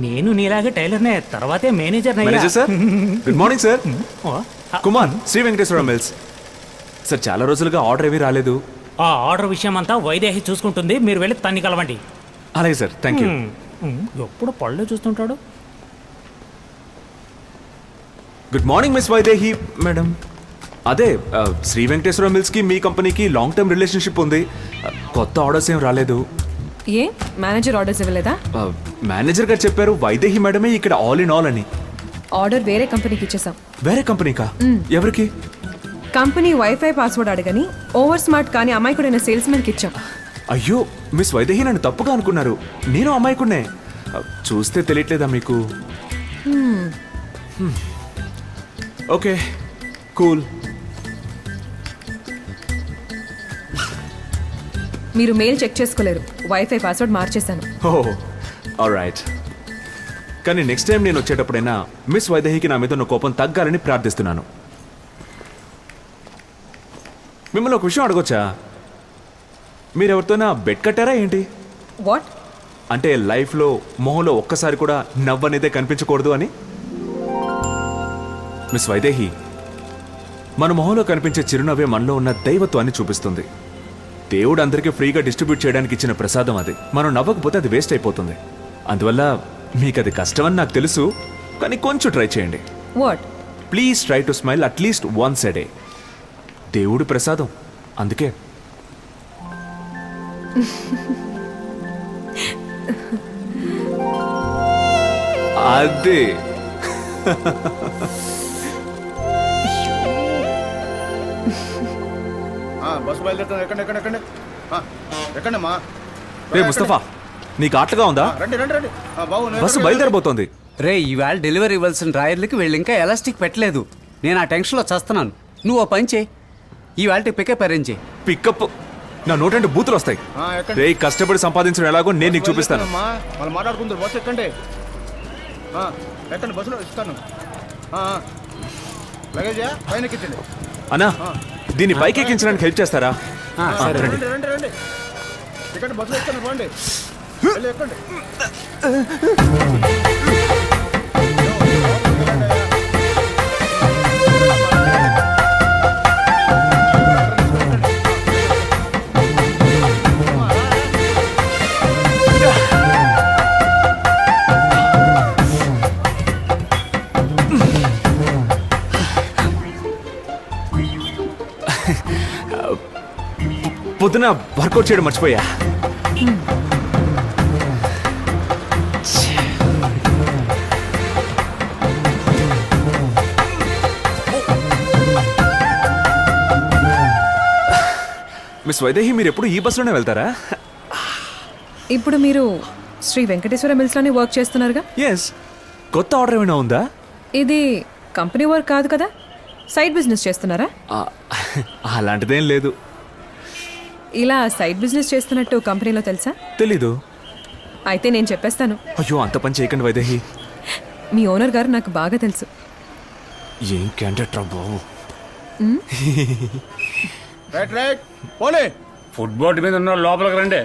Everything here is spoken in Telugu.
నేను నీలాగే టైలర్నే, తర్వాతే manager. Manager sir, good morning sir. Kumar, Sri Venkateswara Mills. Sir చాలా రోజులుగా ఆర్డర్ ఏమీ రాలేదు. ఆ ఆర్డర్ విషయం అంతా వైదేహి చూసుకుంటుంది, మీరు వెళ్ళి తన్ని కలవండి. అలాగే సార్, థ్యాంక్ యూ. ఎప్పుడు పళ్ళు చూస్తుంటాడు. Good morning miss Vaidehi madam. అదే శ్రీ వెంకటేశ్వర మిల్స్కి మీ కంపెనీకి లాంగ్ టర్మ్ రిలేషన్షిప్ ఉంది. కొత్త ఆర్డర్స్ ఏం రాలేదు. ఏ మేనేజర్ ఆర్డర్స్ ఇవ్వలేదా? మేనేజర్ గారు చెప్పారు వైదేహి మేడమే ఇక్కడ ఆల్ ఇన్ ఆల్ అని. ఆర్డర్ వేరే కంపెనీకి ఇచ్చేసాం. వేరే కంపెనీకా? ఎవరికి? కంపెనీ వైఫై పాస్వర్డ్ అడగని ఓవర్ స్మార్ట్ కానీ అమాయకుడైన సేల్స్ మెన్కి ఇచ్చాం. అయ్యో మిస్ వైదేహి నన్ను తప్పుగా అనుకున్నారు. నేను అమాయకుడినే. చూస్తే తెలియట్లేదా మీకు? Okay cool. మీరు మెయిల్ చెక్ చేసుకోలేరు, వైఫై పాస్వర్డ్ మార్చేశాను. ఓ ఆల్రైట్. కానీ నెక్స్ట్ టైం నేను వచ్చేటప్పుడైనా మిస్ వైదేహికి నా మీద ఉన్న కోపం తగ్గాలని ప్రార్థిస్తున్నాను. మిమ్మల్ని ఒక విషయం అడగొచ్చా? మీరెవరితోనా బెట్ కట్టారా ఏంటి? వాట్? అంటే లైఫ్లో మొహంలో ఒక్కసారి కూడా నవ్వనేదే కనిపించకూడదు అని. మిస్ వైదేహి, మన మొహంలో కనిపించే చిరునవ్వే మనలో ఉన్న దైవత్వాన్ని చూపిస్తుంది. దేవుడు అందరికీ ఫ్రీగా డిస్ట్రిబ్యూట్ చేయడానికి ఇచ్చిన ప్రసాదం అది. మనం నవ్వకపోతే అది వేస్ట్ అయిపోతుంది. అందువల్ల మీకు అది కష్టమని నాకు తెలుసు, కానీ కొంచెం ట్రై చేయండి. What? Please try to smile at least once a day. దేవుడి ప్రసాదం అందుకే. అదే బస్సు బయలుదేరుతాను. ఎక్కండి ఎక్కండి ఎక్కండి ఎక్కండమ్మా. రే ముస్తఫా, నీకు ఆటగా ఉందా? రండి రండి రండి బాబు. బస్సు బయలుదేరబోతోంది. రే, ఈవేళ డెలివరీ ఇవ్వాల్సిన డ్రాయర్లకి వీళ్ళు ఇంకా ఎలాస్టిక్ పెట్టలేదు. నేను ఆ టెన్షన్లో చేస్తున్నాను. నువ్వు ఓ పని చేయి, ఈవేళ పికప్ అరేంజ్ చేయి. పికప్? నా నోటంటే బూతులు వస్తాయి. రే, కష్టపడి సంపాదించడం ఎలాగో నేను నీకు చూపిస్తాను. మనం మాట్లాడుకుంటారు. బస్సు ఎక్కండి ఎక్కండి, బస్సులో ఇస్తాను. లగేజా పైన ఎక్కించండి. అన్నా, దీన్ని పైకి ఎక్కించడానికి హెల్ప్ చేస్తారా? రండి రండి రండి ఎక్కండి, బస్సులో ఎక్కండి. పోండి ఎక్కండి. పొద్దున వర్కౌట్ చేయడం మర్చిపోయా. మిస్ వైదేహి, మీరు ఎప్పుడు ఈ బస్సులోనే వెళ్తారా? ఇప్పుడు మీరు శ్రీ వెంకటేశ్వర మిల్స్లోనే వర్క్ చేస్తున్నారుగా? ఎస్. కొత్త ఆర్డర్ ఏమైనా ఉందా? ఇది కంపెనీ వర్క్ కాదు కదా, సైడ్ బిజినెస్ చేస్తున్నారా? అలాంటిదేం లేదు. ఇలా సైడ్ బిజినెస్ చేస్తున్నట్టు కంపెనీలో తెలుసా? తెలీదు. అయితే నేను చెప్పేస్తాను. అయ్యో, అంత పని చేయకండి వైదేహి. మీ ఓనర్ గారు నాకు బాగా తెలుసు. ఏం క్యాండిడేట్ రా బాబు. రైట్ రైట్ పోనీ. ఫుట్బాల్ మీద ఉన్న లోపలికి రండి.